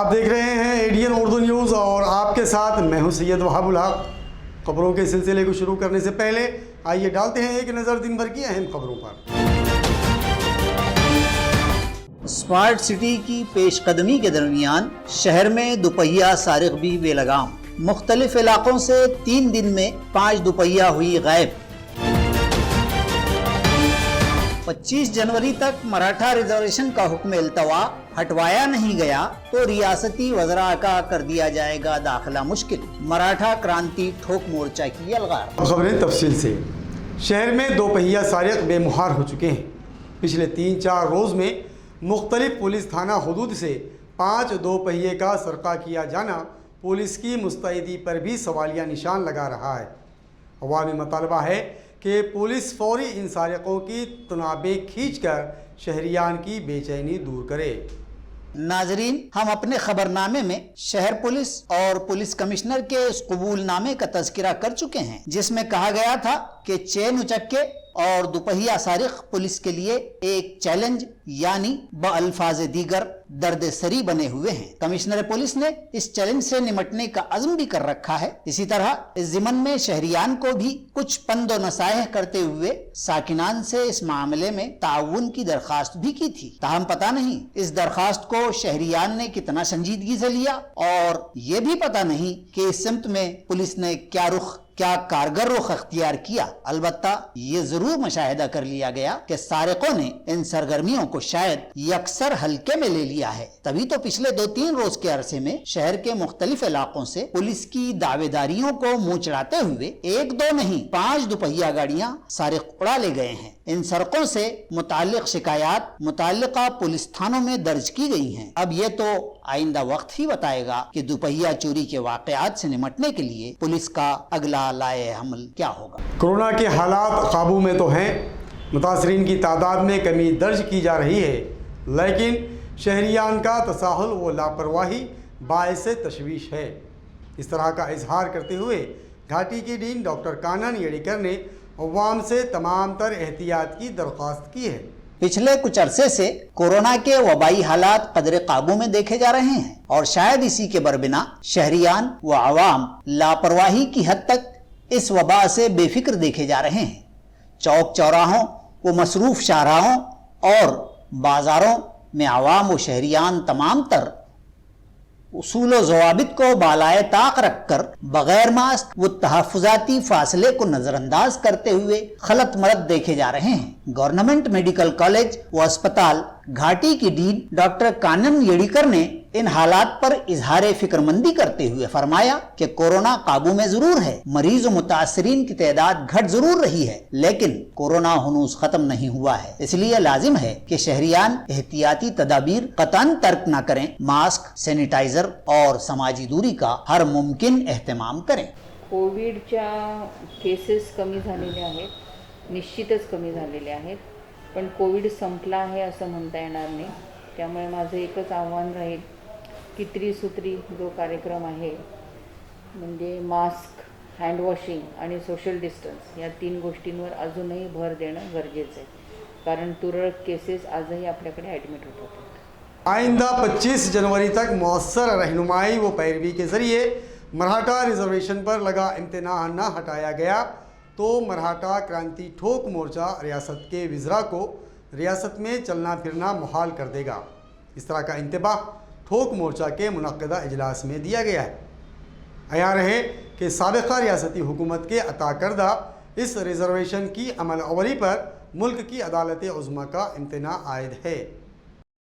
आप देख रहे हैं एडीएन उर्दू न्यूज़ और आपके साथ मैं हूं सैयद वहाबुल हक। खबरों के सिलसिले को शुरू करने से पहले आइए डालते हैं एक नज़र दिन भर की अहम खबरों पर। स्मार्ट सिटी की पेशकदमी के दरमियान शहर में दुपहिया सारिक भी बेलगाम। मुख्तलिफ इलाकों से 3 दिन में 5 दुपहिया हुई गायब। 25 जनवरी तक मराठा रिजर्वेशन का हुक्म इल्तवा हटवाया नहीं गया तो रियासती वज़रा का कर दिया जाएगा दाखिला मुश्किल। मराठा क्रांति ठोक मोर्चा की अलगार। खबरें तफसील से। शहर में दोपहिया सारिक बेमुहार हो चुके हैं। पिछले 3-4 रोज़ में मुख्तलिफ पुलिस थाना हुदूद से 5 दोपहिए का सरका किया जाना पुलिस की मुस्तैदी पर भी सवालिया निशान लगा रहा है। अवामी मुतालबा है कि पुलिस फौरी इन सारिकों की तनाबें खींचकर शहरियान की बेचैनी दूर करे। नाजरीन, हम अपने खबरनामे में शहर पुलिस और पुलिस कमिश्नर के इस कबूलनामे का तज़किरा कर चुके हैं, जिसमें कहा गया था कि चेन उचक्के और दुपहिया सारिक पुलिस के लिए एक चैलेंज यानी बअल्फाज दीगर दर्द सरी बने हुए हैं। कमिश्नर पुलिस ने इस चैलेंज से निमटने का अज़्म भी कर रखा है। इसी तरह इस ज़िमन में शहरियान को भी कुछ पंदो नसाइह करते हुए साकिनान से इस मामले में ताउन की दरखास्त भी की थी। ताहम पता नहीं इस दरखास्त को शहरियान ने कितना संजीदगी से लिया और ये भी पता नहीं कि इस सिमत में पुलिस ने क्या कारगर रुख अख्तियार किया। अलबत्ता ये जरूर मुशाहिदा कर लिया गया कि सारिकों ने इन सरगर्मियों को शायद यकसर हल्के में ले लिया है। तभी तो पिछले 2-3 रोज के अरसे में शहर के मुख्तलिफ इलाकों से पुलिस की दावेदारियों को मुंह चढ़ाते हुए 1-2 नहीं 5 दुपहिया गाड़ियां सारिक उड़ा ले गए हैं। इन सड़कों से मुताल्लिक शिकायत मुताल्लिका पुलिस थानों में दर्ज की गई हैं। अब ये तो आइंदा वक्त ही बताएगा कि दुपहिया चोरी के वाकयात से निमटने के लिए पुलिस का अगला लाए हमल क्या होगा। कोरोना के हालात काबू में तो हैं, मुतासरीन की तादाद में कमी दर्ज की जा रही है, लेकिन शहरियान का तसाहुल व लापरवाही बाइस तशवीश है। इस तरह का इजहार करते हुए घाटी की डीन डॉक्टर कानन येड़ीकर ने अवाम से तमाम तर एहतियात की दरख्वास्त की है। पिछले कुछ अरसे से कोरोना के वबाई हालात कदरे काबू में देखे जा रहे हैं और शायद इसी के बरबिना शहरियान व आवाम लापरवाही की हद तक इस वबा से बेफिक्र देखे जा रहे हैं। चौक चौराहों व मसरूफ शाहराहों और बाजारों में आवाम व शहरियान तमाम तर उसूल व ज़वाबित को बालाए ताक रखकर बगैर मास्क व तहफ़्फ़ुज़ाती फासले को नज़रअंदाज करते हुए खलत मलत देखे जा रहे हैं। गवर्नमेंट मेडिकल कॉलेज व अस्पताल घाटी की डीन डॉक्टर कानन येड़ीकर ने इन हालात पर इजहार फिक्रमंदी करते हुए फरमाया कि कोरोना काबू में जरूर है, मरीज व मुतासरीन की तादाद घट जरूर रही है, लेकिन कोरोना हुनूस खत्म नहीं हुआ है। इसलिए लाजिम है कि शहरियान एहतियाती तदाबीर कतन तर्क न करें, मास्क, सैनिटाइजर और समाजी दूरी का हर मुमकिन एहतमाम करें। कोविडच्या केसेस कमी झालेल्या आहेत, निश्चितच कमी झालेल्या आहेत, पण कोविड संपला आहे असं म्हणता येणार नाही। त्यामुळे माझं एकच आव्हान राहील की त्रिसूत्री जो कार्यक्रम आहे म्हणजे मास्क, हँड वॉशिंग आणि सोशल डिस्टन्स या 3 गोष्टींवर अजूनही भर देणं गरजेचं आहे, कारण तुरळक केसेस आजही आपल्याकडे ॲडमिट होत होते। आइंदा 25 जनवरी तक मौसर रहनुमाई व पैरवी के ज़रिए मराठा रिजर्वेशन पर लगा इम्तना न हटाया गया तो मराठा क्रांति ठोक मोर्चा रियासत के वज़रा को रियासत में चलना फिरना मुहाल कर देगा। इस तरह का इंतबाह ठोक मोर्चा के मुनक़दा इजलास में दिया गया है। अयान रहे कि साबिक़ा रियासती हुकूमत के अता करदा इस रिजर्वेशन की अमलअवरी पर मुल्क की अदालत उज़्मा का इम्तना आयद है।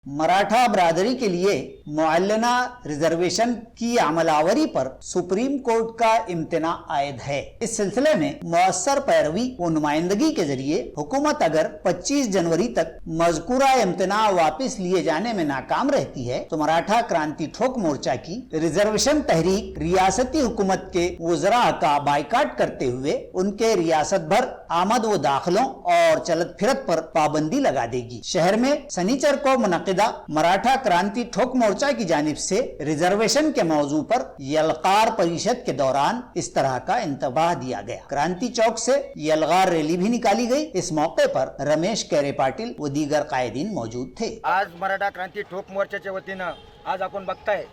मराठा बरादरी के लिए मुअल्लना रिजर्वेशन की अमलावरी पर सुप्रीम कोर्ट का इम्तना आयद है। इस सिलसिले में मौसर पैरवी व नुमाइंदगी के जरिए हुकूमत अगर 25 जनवरी तक मज़कूरा इम्तना वापस लिए जाने में नाकाम रहती है तो मराठा क्रांति ठोक मोर्चा की रिजर्वेशन तहरीक रियासती हुकूमत के वज़रा का बाइकाट करते हुए उनके रियासत भर आमद व दाखिलों और चलत फिरत पर पाबंदी लगा देगी। शहर में सनीचर को मुनक़िदा मराठा क्रांति ठोक मोर्चा की जानिब से रिजर्वेशन के मौजू पर यलगार परिषद के दौरान इस तरह का इंतबाह दिया गया। क्रांति चौक से यलगार रैली भी निकाली गई। इस मौके पर रमेश कैरे पाटील व दीगर कायदीन मौजूद थे। आज मराठा क्रांती ठोक मोर्चाच्या वतीनं आज आपण बघताय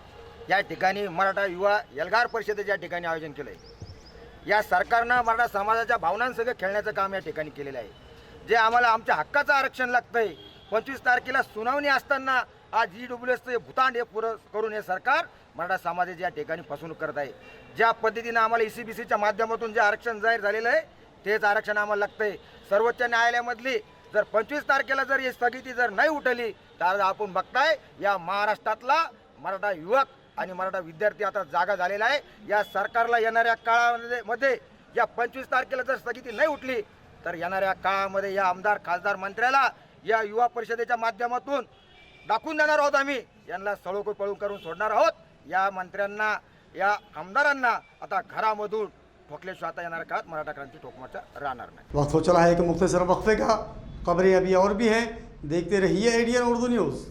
या ठिकाणी मराठा युवा एल्गार परिषदेच्या ठिकाणी आयोजन केलं आहे। या सरकारनं मराठा समाजाच्या भावनांसह खेळण्याचं काम या ठिकाणी केलेलं आहे। जे आम्हाला आमच्या हक्काचं आरक्षण लागतंय, 25 तारखेला सुनावणी असताना आज EWSचं हे भूतांड हे पुरं करून हे सरकार मराठा समाजाची या ठिकाणी फसवणूक करत आहे। ज्या पद्धतीनं आम्हाला ECBCच्या माध्यमातून जे आरक्षण जाहीर झालेलं आहे तेच आरक्षण आम्हाला लागतंय। सर्वोच्च न्यायालयामधली जर 25 तारखेला जर ही स्थगिती जर नाही उठली तर आपण बघताय या महाराष्ट्रातला मराठा युवक आणि मराठा विद्यार्थी आता जागा झालेला आहे। या सरकारला येणाऱ्या काळामध्ये या 25 तारखेला जर स्थगिती नाही उठली तर येणाऱ्या काळामध्ये या आमदार खासदार मंत्र्याला या युवा परिषदेच्या माध्यमातून दाखवून देणार आहोत। आम्ही यांना सळोखोल पळून करून सोडणार आहोत। या मंत्र्यांना या आमदारांना आता घरामधून ठोकल्याशिवाय आता येणाऱ्या काळात मराठा क्रांती ठोक मोर्चा राहणार नाही। वक्त हो चला है कि मुख्तसर वक्फे का, खबरें अभी और भी हैं, देखते रहिए ADN उर्दू न्यूज़।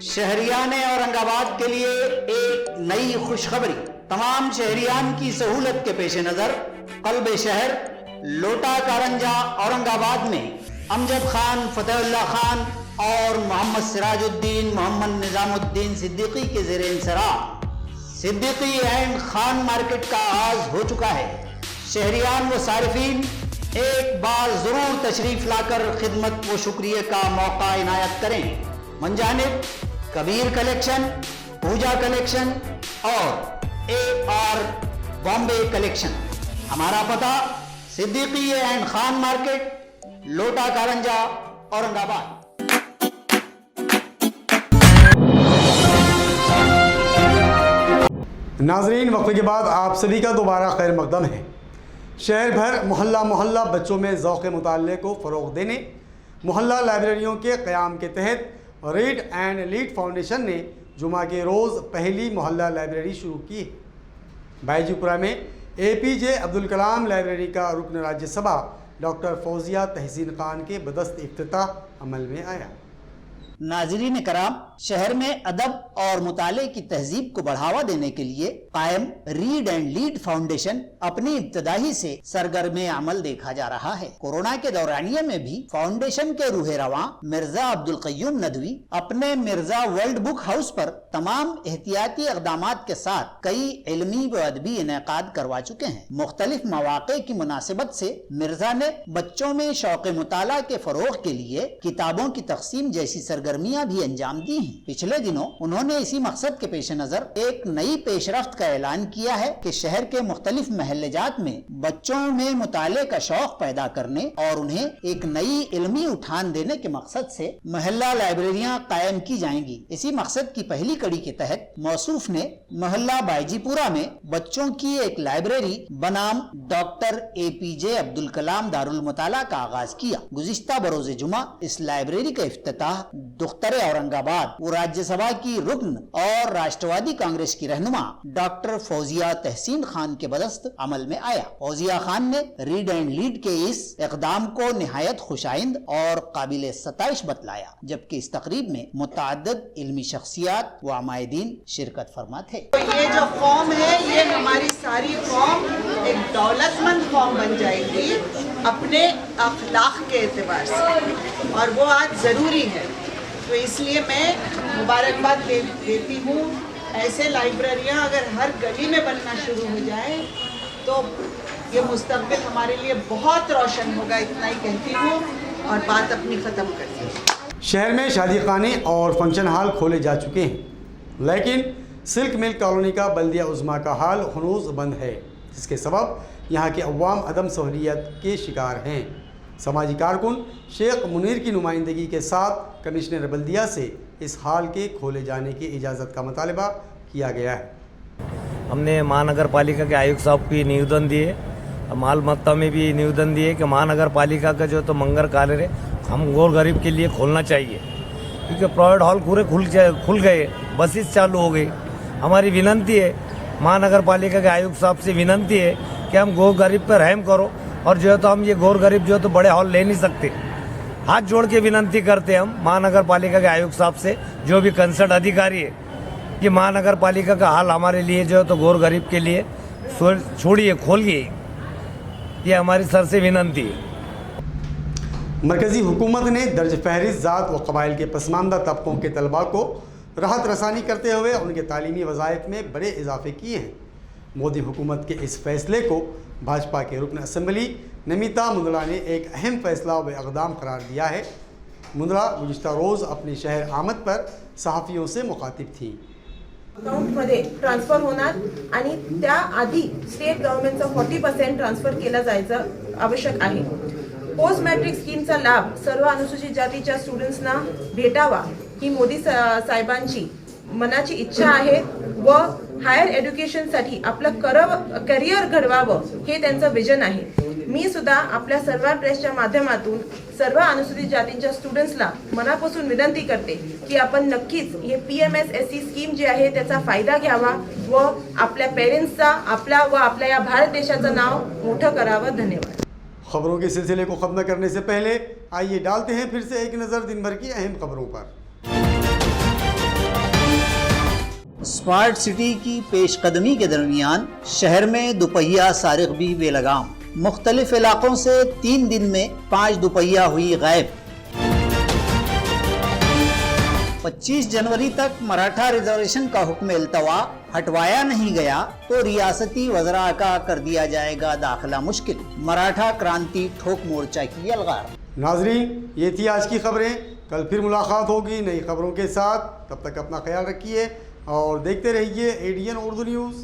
शहरियान औरंगाबाद के लिए एक नई खुशखबरी। तमाम शहरियान की सहूलत के पेश नजर कल्ब शहर लोटा कारंजा औरंगाबाद में अमजद खान, फतेहुल्लाह खान और मोहम्मद सिराजुद्दीन, मोहम्मद निजामुद्दीन सिद्दीकी के ज़ेर इंसराह सिद्दीकी एंड खान मार्केट का आगाज हो चुका है। शहरियान व सारिफीन एक बार जरूर तशरीफ लाकर खिदमत व शुक्रिया का मौका इनायत करें। मंजानिब कबीर कलेक्शन, पूजा कलेक्शन और AR बॉम्बे कलेक्शन। हमारा पता सिद्दीकी एंड खान मार्केट, लोटा कारंजा, औरंगाबाद। नाजरीन, वक्फे के बाद आप सभी का दोबारा खैर मकदम है। शहर भर मोहल्ला मोहल्ला बच्चों में ज़ौक़ मुताले को फ़रोग़ देने मोहल्ला लाइब्रेरियों के क़याम के तहत रीड एंड लीड फाउंडेशन ने जुमा के रोज़ पहली मोहल्ला लाइब्रेरी शुरू की है। बायजीपुरा में APJ अब्दुल कलाम लाइब्रेरी का रुकन राज्यसभा डॉक्टर फौजिया तहसीन खान के बदस्त इफ्तिताह अमल में आया। नाज़रीन कराम, शहर में अदब और मुताले की तहजीब को बढ़ावा देने के लिए कायम रीड एंड लीड फाउंडेशन अपनी इब्तदाई से सरगर्मे अमल देखा जा रहा है। कोरोना के दौरानिये में भी फाउंडेशन के रूहे रवां मिर्जा अब्दुल कय्यूम नदवी अपने मिर्जा वर्ल्ड बुक हाउस पर तमाम एहतियाती इक़दामात के साथ कई इल्मी व अदबी इनेकाद करवा चुके हैं। मुख्तलिफ मौक़े की मुनासिबत से मिर्जा ने बच्चों में शौक़ मुताला के फ़रोग़ के लिए किताबों की तक़सीम जैसी सरगर्मियाँ भी अंजाम दी हैं। पिछले दिनों उन्होंने इसी मकसद के पेश नज़र एक नई पेशरफ्त का ऐलान किया है कि शहर के मुख्तलिफ महल्लेजात में बच्चों में मुताले का शौक पैदा करने और उन्हें एक नई इल्मी उठान देने के मकसद से मोहल्ला लाइब्रेरियां कायम की जाएंगी। इसी मकसद की पहली कड़ी के तहत मौसूफ ने मोहल्ला बायजीपुरा में बच्चों की एक लाइब्रेरी बनाम डॉक्टर APJ अब्दुल कलाम दारुल मुताला का आगाज किया। गुज़िश्ता बरोज़े जुमा इस लाइब्रेरी का इफ्तिताह दुख्तर औरंगाबाद वो राज्यसभा की रुकन और राष्ट्रवादी कांग्रेस की रहनुमा डॉक्टर फौजिया तहसीन खान के बदस्त अमल में आया। फौजिया खान ने रीड एंड लीड के इस इक़दाम को निहायत खुशाइंद और काबिल सताइश बतलाया, जबकि इस तकरीब में मुतअद्दिद इल्मी शख्सियात व अमायदीन शिरकत फरमा थे। तो ये जो फॉर्म है ये हमारी सारी फॉर्म एक दौलतमंद फॉर्म बन जाएगी अपने अखलाक के एतबार से, और वो आज ज़रूरी है। तो इसलिए मैं मुबारकबाद देती हूँ। ऐसे लाइब्रेरियाँ अगर हर गली में बनना शुरू हो जाए तो ये मुस्तक़बिल हमारे लिए बहुत रोशन होगा, इतना ही कहती हूँ और बात अपनी ख़त्म करती हूँ। शहर में शादी खाने और फंक्शन हॉल खोले जा चुके हैं, लेकिन सिल्क मिल कॉलोनी का बल्दिया उज़्मा का हाल हनूज़ बंद है, जिसके सबब यहाँ के अवाम अदम सहूलियत के शिकार हैं। समाजी कारकुन शेख मुनीर की नुमाइंदगी के साथ कमिश्नर बल्दिया से इस हाल के खोले जाने की इजाज़त का मुतालबा किया गया है। हमने महानगर पालिका के आयुक्त साहब की निवेदन दिए, माल मत्ता में भी निवेदन दिए कि महानगर पालिका का जो तो मंगल कार्य हम गौर गरीब के लिए खोलना चाहिए, क्योंकि प्राइवेट हॉल पूरे खुल गए, बसेस चालू हो गई। हमारी विनंती है, महानगर पालिका के आयुक्त साहब से विनंती है कि हम गौर गरीब पर रहम करो, और जो है तो हम ये गौर गरीब जो है तो बड़े हॉल ले नहीं सकते, हाथ जोड़ के विनंती करते हैं हम महानगर पालिका के आयुक्त साहब से, जो भी कंसर्न अधिकारी है, कि महानगर पालिका का हाल हमारे लिए जो है तो गौर गरीब के लिए छोड़िए, खोलिए, ये हमारी सर से विनंती है। मरकज़ी हुकूमत ने दर्ज फहरिस्त ज़ात व कबाइल के पसमानदा तबकों के तलबा को राहत रसानी करते हुए उनके तालीमी वज़ाइफ में बड़े इजाफे किए हैं। मोदी हुकूमत के इस फैसले को भाजपा के रुकन असम्बली नमिता मुंदला ने एक अहम फैसला व इक़दाम करार दिया है। मुंदला गुज़िश्ता रोज़ अपनी शहर आमद पर सहाफ़ियों से मुखातिब थी। अकाउंटमध्ये ट्रान्सफर होणार आणि त्याआधी स्टेट गव्हर्नमेंटचा 40% ट्रान्सफर केला जायचं आवश्यक आहे। पोस्ट मॅट्रिक स्कीमचा लाभ सर्व अनुसूचित जातीच्या स्टुडंट्सना भेटावा ही मोदी साहेबांची मनाची इच्छा आहे व हायर एज्युकेशनसाठी आपलं करिअर घडवावं हे त्यांचं विजन आहे। मी सुद्धा आपल्या सर्व प्रेसच्या माध्यमातून सर्व अनुसूचित जातींच्या स्टुडंट्सला मनापासून विनंती करते की आपण नक्कीच हे PMSSE स्कीम जी आहे त्याचा फायदा घ्यावा व आपल्या पेरेंट्सचा आपल्या या भारत देशाचं नाव मोठं करावं। धन्यवाद। खबरों के सिलसिले को ख़त्म करने से पहले आइए डालते हैं फिर से एक नज़र दिन भर की अहम खबरों पर। स्मार्ट सिटी की पेशकदमी के दरमियान शहर में दुपहिया सारिक भी बेलगाम। मुख्तलिफ इलाकों से 3 दिन में 5 दुपहिया हुई गायब। 25 जनवरी तक मराठा रिजर्वेशन का हुक्म इल्तवा हटवाया नहीं गया तो रियासती वज़रा का कर दिया जाएगा दाखिला मुश्किल। मराठा क्रांति ठोक मोर्चा की अलगार। नाजरीन, ये थी आज की खबरें। कल फिर मुलाकात होगी नई खबरों के साथ। तब तक अपना ख्याल रखिए और देखते रहिए ADN उर्दू न्यूज़।